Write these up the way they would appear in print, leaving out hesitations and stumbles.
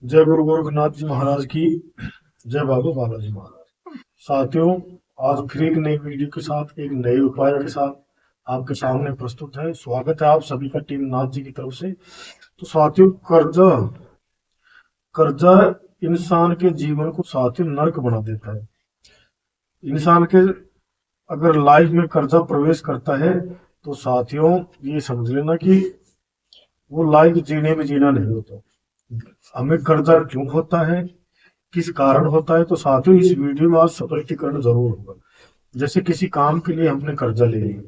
जय गुरु गोरखनाथ जी महाराज की। जय बाबा बालाजी महाराज। साथियों, आज फिर एक नई वीडियो के साथ एक नए उपाय के साथ आपके सामने प्रस्तुत है। स्वागत है आप सभी का टीम नाथ जी की तरफ से। तो साथियों, कर्जा कर्जा इंसान के जीवन को साथियों नर्क बना देता है। इंसान के अगर लाइफ में कर्जा प्रवेश करता है तो साथियों ये समझ लेना कि वो लाइफ जीने में जीना नहीं होता। हमें कर्जा क्यों होता है, किस कारण होता है, तो साथियों इस वीडियो में आज स्पष्टीकरण जरूर होगा। जैसे किसी काम के लिए हमने कर्जा ले लिया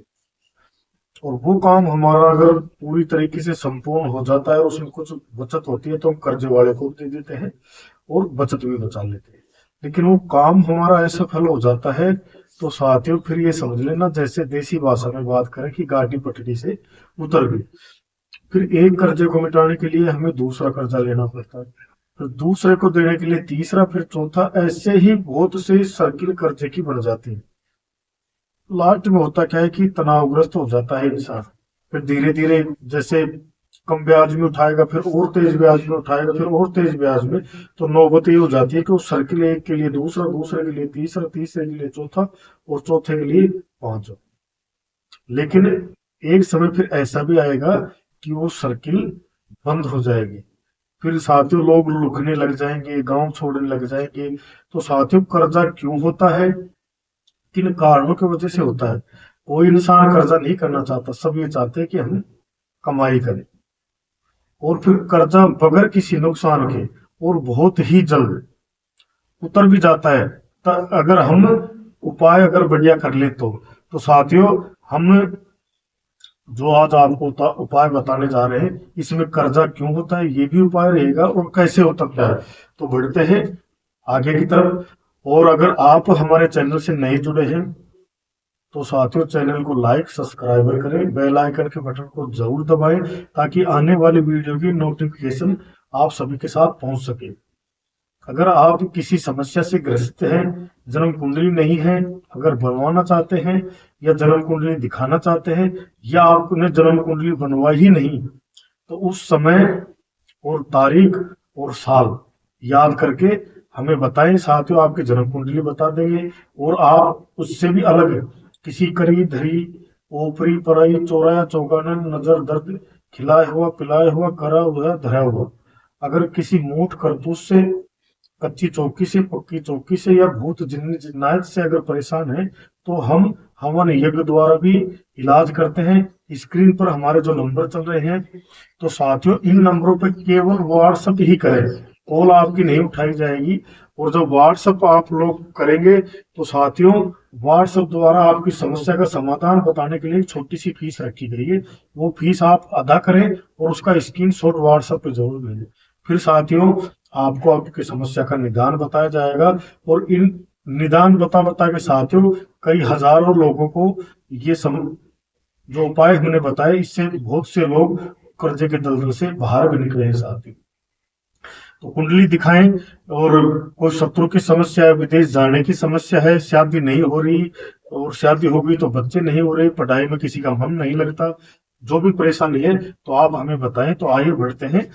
और वो काम हमारा अगर पूरी तरीके से संपूर्ण हो जाता है और उसमें कुछ बचत होती है तो हम कर्जे वाले को दे देते हैं और बचत भी बचा लेते हैं। लेकिन वो काम हमारा असफल हो जाता है तो साथियों फिर ये समझ लेना, जैसे देसी भाषा में बात करें कि गाड़ी पटरी से उतर गई। फिर एक कर्जे को मिटाने के लिए हमें दूसरा कर्जा लेना पड़ता है, फिर दूसरे को देने के लिए तीसरा, फिर चौथा। ऐसे ही बहुत से सर्किल कर्जे की बन जाती है। लास्ट में होता क्या है कि तनावग्रस्त हो जाता है इंसान। फिर धीरे धीरे जैसे कम ब्याज में उठाएगा, फिर और तेज ब्याज में उठाएगा, फिर और तेज ब्याज में, तो नौबत ये हो जाती है कि उस सर्किल एक के लिए दूसरा, दूसरे के लिए तीसरा, तीसरे के लिए चौथा और चौथे के लिए पांचवा। लेकिन एक समय फिर ऐसा भी आएगा कि वो सर्किल बंद हो जाएगी। फिर साथियों लोग लुकने लग जाएंगे, गांव छोड़ने लग जाएंगे। तो साथियों कर्जा क्यों होता है, किन कारणों की वजह से होता है? कोई इंसान कर्जा नहीं करना चाहता, सब ये चाहते हैं कि हम कमाई करें। और फिर कर्जा बगैर किसी नुकसान के और बहुत ही जल्द उतर भी जाता है। अगर हम उपाय अगर बढ़िया कर ले तो साथियों हम जो आज आपको उपाय बताने जा रहे हैं, इसमें कर्जा क्यों होता है ये भी उपाय रहेगा और कैसे होता क्या है। तो बढ़ते हैं आगे की तरफ। और अगर आप हमारे चैनल से नहीं जुड़े हैं तो साथियों चैनल को लाइक सब्सक्राइबर करें, बेल आइकन के बटन को जरूर दबाएं ताकि आने वाली वीडियो की नोटिफिकेशन आप सभी के साथ पहुंच सके। अगर आप किसी समस्या से ग्रसित हैं, जन्म कुंडली नहीं है, अगर बनवाना चाहते हैं या जन्म कुंडली दिखाना चाहते हैं, या आपने जन्म कुंडली बनवाई ही नहीं, तो उस समय और तारीख और साल याद करके हमें बताएं। साथियों आपकी जन्म कुंडली बता देंगे और आप उससे भी अलग किसी करी धरी ओपरी पराई चौराया चौगाना नजर दर्द खिलाया हुआ पिलाया हुआ करा हुआ धरा हुआ, अगर किसी मूठ करतूत से, कच्ची चौकी से, पक्की चौकी से या भूत जिन्न जिन्नायत से अगर परेशान है तो हम हवन यज्ञ द्वारा भी इलाज करते हैं। स्क्रीन पर हमारे जो नंबर चल रहे हैं, तो साथियों इन नंबरों पर केवल व्हाट्सएप ही करें, कॉल आपकी नहीं उठाई जाएगी। और जब व्हाट्सएप आप लोग करेंगे तो साथियों व्हाट्सएप द्वारा आपकी समस्या का समाधान बताने के लिए एक छोटी सी फीस रखी गई है, वो फीस आप अदा करें और उसका स्क्रीनशॉट व्हाट्सएप पे जरूर भेजें। फिर साथियों आपको आपकी समस्या का निदान बताया जाएगा और इन निदान बता के साथियों कई हजारों लोगों को ये जो उपाय हमने बताए, इससे बहुत से लोग कर्जे के दलदल से बाहर भी निकले हैं साथियों। तो कुंडली दिखाएं। और कोई शत्रु की समस्या है, विदेश जाने की समस्या है, शादी नहीं हो रही और शादी हो गई तो बच्चे नहीं हो रहे, पढ़ाई में किसी का मन नहीं लगता, जो भी परेशानी है तो आप हमें बताएं। तो आइए बढ़ते हैं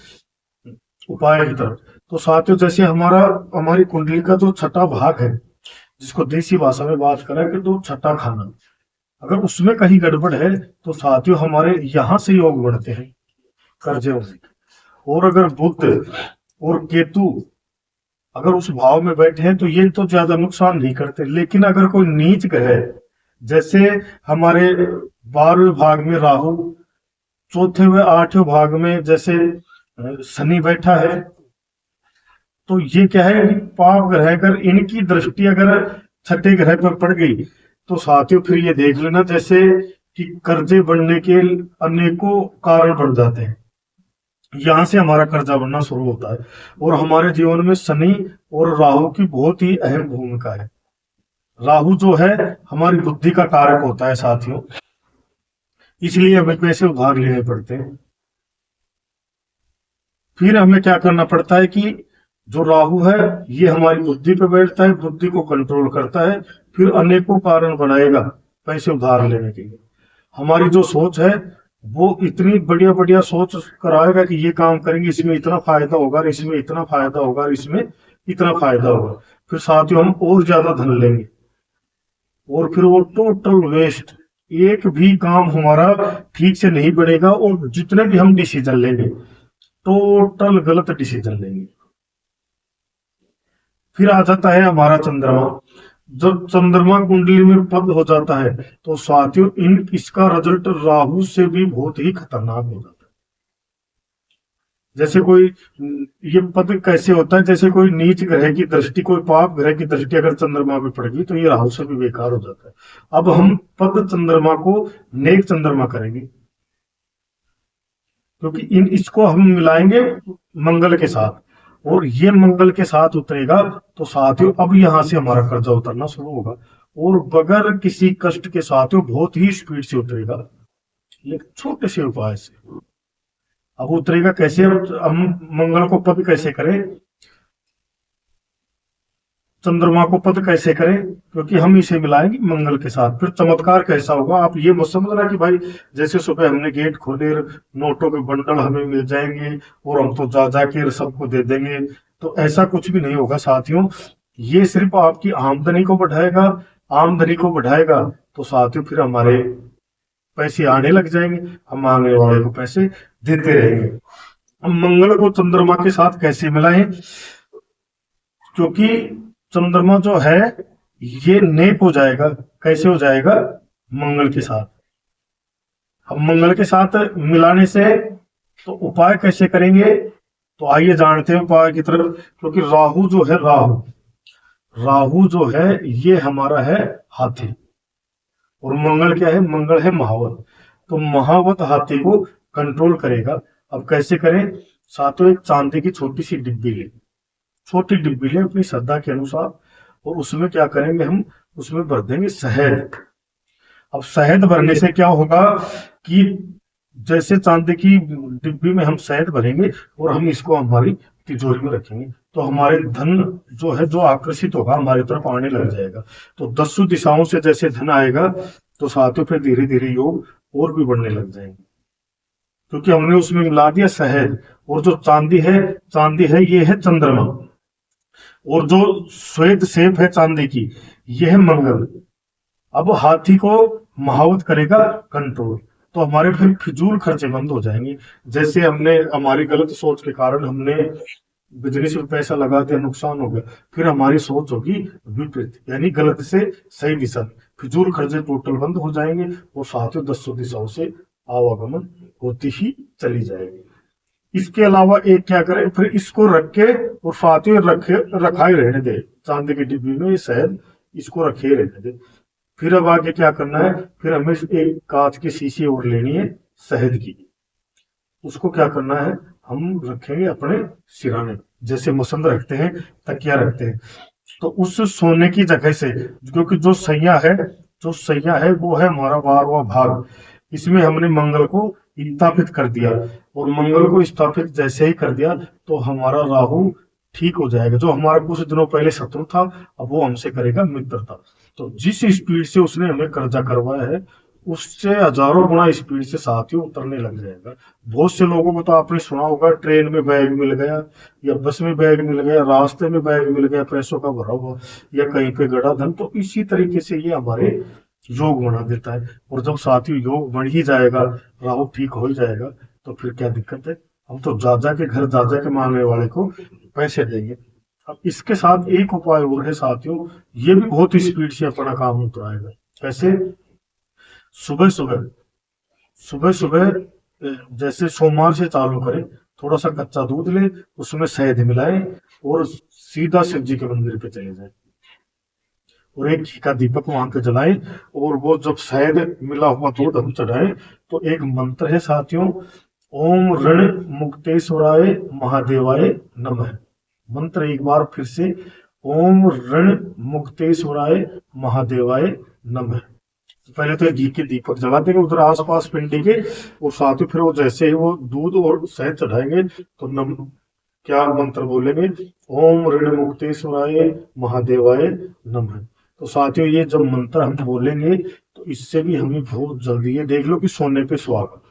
उपाय की तरफ। तो साथियों जैसे हमारी कुंडली का जो छठा भाग है, जिसको देसी भाषा में बात करें कि तो छठा खाना, अगर उसमें कहीं गड़बड़ है तो साथियों हमारे यहाँ से योग बढ़ते हैं कर्जे होने। और अगर बुध और केतु अगर उस भाव में बैठे हैं तो ये तो ज्यादा नुकसान नहीं करते। लेकिन अगर कोई नीच ग्रह, जैसे हमारे 12वें भाग में राहु, चौथे व 8वें भाग में जैसे शनि बैठा है, तो ये क्या है कि पाप ग्रह अगर इनकी दृष्टि अगर छठे ग्रह पर पड़ गई तो साथियों फिर ये देख लेना जैसे कि कर्जे बढ़ने के अनेकों कारण बन जाते हैं। यहाँ से हमारा कर्जा बनना शुरू होता है और हमारे जीवन में शनि और राहु की बहुत ही अहम भूमिका है। राहु जो है हमारी बुद्धि का कारक होता है साथियों, इसलिए हमें पैसे उधार लेने पड़ते हैं। फिर हमें क्या करना पड़ता है कि जो राहु है ये हमारी बुद्धि पे बैठता है, बुद्धि को कंट्रोल करता है, फिर अनेकों कारण बनाएगा पैसे उधार लेने के लिए। हमारी जो सोच है वो इतनी बढ़िया बढ़िया सोच कराएगा कि ये काम करेंगे, इसमें इतना फायदा होगा, और इसमें इतना फायदा होगा, और इसमें इतना फायदा होगा। फिर साथियों हम और ज्यादा धन लेंगे, और फिर वो टोटल वेस्ट, एक भी काम हमारा ठीक से नहीं बढ़ेगा, और जितने भी हम डिसीजन लेंगे टोटल गलत डिसीजन लेंगे। फिर आ जाता है हमारा चंद्रमा। जब चंद्रमा कुंडली में पद हो जाता है तो साथियों इन इसका रिजल्ट राहु से भी बहुत ही खतरनाक हो जाता है। जैसे कोई ये पद कैसे होता है, जैसे कोई नीच ग्रह की दृष्टि, कोई पाप ग्रह की दृष्टि अगर चंद्रमा पे पड़ गई तो ये राहु से भी बेकार हो जाता है। अब हम पद चंद्रमा को नेक चंद्रमा करेंगे, क्योंकि इन इसको हम मिलाएंगे मंगल के साथ, और ये मंगल के साथ उतरेगा तो साथियों अब यहां से हमारा कर्जा उतरना शुरू होगा, और बगैर किसी कष्ट के साथियों बहुत ही स्पीड से उतरेगा, लेकिन छोटे से उपाय से। अब उतरेगा कैसे, हम मंगल को पद कैसे करें, चंद्रमा को पद कैसे करें, क्योंकि हम इसे मिलाएंगे मंगल के साथ। फिर चमत्कार कैसा होगा, आप ये मत समझना कि भाई जैसे सुबह हमने गेट खोले नोटों के बंडल हमें मिल जाएंगे और हम तो जा जाके सबको दे देंगे, तो ऐसा कुछ भी नहीं होगा साथियों। ये सिर्फ आपकी आमदनी को बढ़ाएगा, आमदनी को बढ़ाएगा तो साथियों फिर हमारे पैसे आने लग जाएंगे, हम मांगने वाले को पैसे देते रहेंगे। हम मंगल को चंद्रमा के साथ कैसे मिलाएं, क्योंकि चंद्रमा जो है ये नेक हो जाएगा, कैसे हो जाएगा, मंगल के साथ। हम मंगल के साथ मिलाने से तो उपाय कैसे करेंगे, तो आइए जानते हैं उपाय की तरफ। क्योंकि राहु जो है, राहु जो है ये हमारा है हाथी, और मंगल क्या है, मंगल है महावत। तो महावत हाथी को कंट्रोल करेगा। अब कैसे करें, साथों एक चांदी की छोटी सी डिब्बी ले, छोटी डिब्बी ले अपनी श्रद्धा के अनुसार, और उसमें क्या करेंगे, हम उसमें भर देंगे शहद। अब शहद भरने से क्या होगा कि जैसे चांदी की डिब्बी में हम शहद भरेंगे और हम इसको हमारी तिजोरी में रखेंगे, तो हमारे धन जो है जो आकर्षित होगा हमारी तरफ आने लग जाएगा। तो 10 दिशाओं से जैसे धन आएगा तो साथियों फिर धीरे धीरे योग और भी बढ़ने लग जाएंगे, क्योंकि हमने उसमें मिला दिया शहद। और जो चांदी है ये है चंद्रमा, और जो श्वेत सेप है चांदी की यह है मंगल। अब हाथी को महावत करेगा कंट्रोल, तो हमारे फिर फिजूल खर्चे बंद हो जाएंगे। जैसे हमने हमारी गलत सोच के कारण हमने बिजनेस में पैसा लगा दिया, नुकसान हो गया, फिर हमारी सोच होगी विपरीत, यानी गलत से सही दिशा, फिजूल खर्चे टोटल बंद हो जाएंगे, और साथियों 10 दिशाओं से आवागमन होती ही चली जाएगी। इसके अलावा एक क्या करें, फिर इसको रख के और साथियों रखा ही रहने दे, चांदी की डिब्बी में शायद इसको रखे ही रहने दे। फिर अब आगे क्या करना है, फिर हमें एक कांच की शीशी और लेनी है शहद की, उसको क्या करना है, हम रखेंगे अपने सिराने, जैसे मसंद रखते हैं, तकिया रखते हैं, तो उस सोने की जगह से, क्योंकि जो सैया है वो है हमारा 12वां भाग, इसमें हमने मंगल को स्थापित कर दिया, और मंगल को स्थापित जैसे ही कर दिया तो हमारा राहु ठीक हो जाएगा। जो हमारा कुछ दिनों पहले शत्रु था अब वो हमसे करेगा मित्रता। तो जिस स्पीड से उसने हमें कर्जा करवाया है उससे हजारों गुना स्पीड से साथियों उतरने लग जाएगा। बहुत से लोगों को तो आपने सुना होगा, ट्रेन में बैग मिल गया, या बस में बैग मिल गया, रास्ते में बैग मिल गया पैसों का भरा हुआ, या कहीं पे गड़ा धन। तो इसी तरीके से ये हमारे योग बना देता है। और जब साथियों योग बढ़ ही जाएगा, राहु ठीक हो ही जाएगा, तो फिर क्या दिक्कत है, हम तो जा के घर जा के मांगने वाले को पैसे देंगे। अब इसके साथ एक उपाय और है साथियों, ये भी बहुत स्पीड से अपना काम उतराएगा। कैसे, सुबह सुबह जैसे सोमवार से चालू करें, थोड़ा सा कच्चा दूध ले, उसमें शहद मिलाएं और सीधा शिव जी के मंदिर पे चले जाएं, और एक घी का दीपक वहां पे जलाएं, और वो जब शहद मिला हुआ दूध हम चढ़ाएं तो एक मंत्र है साथियों, ओम ऋण मुक्तेश्वराय महादेवाय नमः। मंत्र एक बार फिर से, ओम ऋण मुक्तेश्वराय महादेवाय नमः। पहले तो घी के दीपक जला देंगे उधर आसपास पिंडी के, और साथ ही फिर वो जैसे ही वो दूध और शहद चढ़ाएंगे तो क्या मंत्र बोलेंगे, ओम ऋण मुक्तेश्वराय महादेवाय नमः। तो साथियों ये जब मंत्र हम बोलेंगे तो इससे भी हमें बहुत जल्दी, ये देख लो कि सोने पे सुहागा,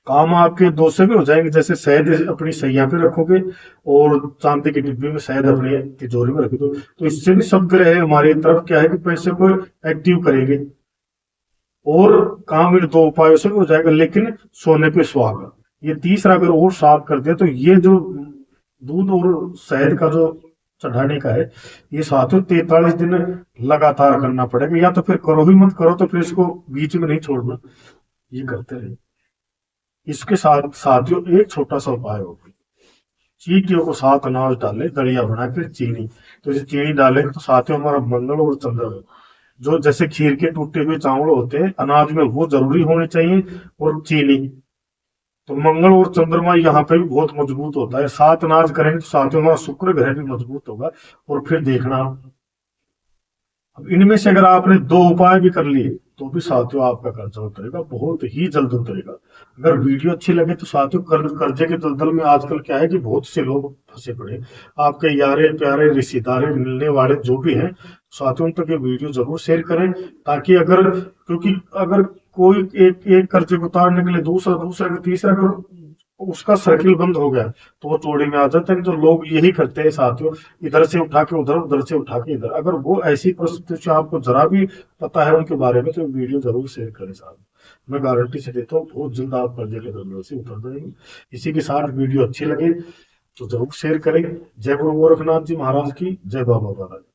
काम आपके दो से भी हो जाएंगे, जैसे शहद अपनी सैया पे रखोगे और चांदी की डिब्बी में शहद अपनी तिजोरी में रख दो, तो इससे भी सब ग्रह हमारी तरफ क्या है कि पैसे को एक्टिव करेंगे। और काम इन दो उपायों से भी हो जाएगा। लेकिन सोने पे सुहागा, ये तीसरा अगर और साफ कर दिया तो ये जो दूध और शहद का जो चढ़ाने का है, ये साथियों 43 दिन लगातार करना पड़ेगा, या तो फिर करो ही मत, करो तो फिर इसको बीच में नहीं छोड़ना, ये करते रहे। इसके साथ साथियों एक छोटा सा उपाय होगा, चींटियों को साथ अनाज डाले दलिया बना के चीनी, तो जैसे चीनी डालेंगे तो साथियों हमारा मंगल और चंद्र, जो जैसे खीर के टूटे हुए चावल होते हैं अनाज में, वो जरूरी होने चाहिए, और चीनी। तो मंगल और चंद्रमा यहाँ पे भी बहुत मजबूत होता है, साथ अनाज करेंगे तो साथियों हमारा शुक्र ग्रह भी मजबूत होगा। और फिर देखना, अब इनमें से अगर आपने दो उपाय भी कर लिए तो भी साथियों आपका कर्जा उतरेगा, बहुत ही जल्द उतरेगा। अगर वीडियो अच्छी लगे तो साथियों कर्जे के दलदल में आजकल क्या है कि बहुत से लोग फंसे पड़े, आपके यारे प्यारे रिश्तेदार मिलने वाले जो भी हैं, साथियों तक ये वीडियो जरूर शेयर करें, ताकि अगर, क्योंकि अगर कोई एक एक कर्जे को उतारने के लिए दूसरा दूसरा तीसरा अगर उसका सर्किल बंद हो गया तो वो चोरी में आ जाता है। तो लोग यही करते हैं साथियों, इधर से उठा के उधर, उधर से उठा के इधर। अगर वो ऐसी परिस्थिति से आपको जरा भी पता है उनके बारे में तो वीडियो जरूर शेयर करें साहब, मैं गारंटी से देता हूँ बहुत जल्द आप कर्जे के दलदल से उतर जाएंगे। इसी के साथ वीडियो अच्छी लगे तो जरूर शेयर करें। जय गुरु गोरखनाथ जी महाराज की, जय बाबा महाराज।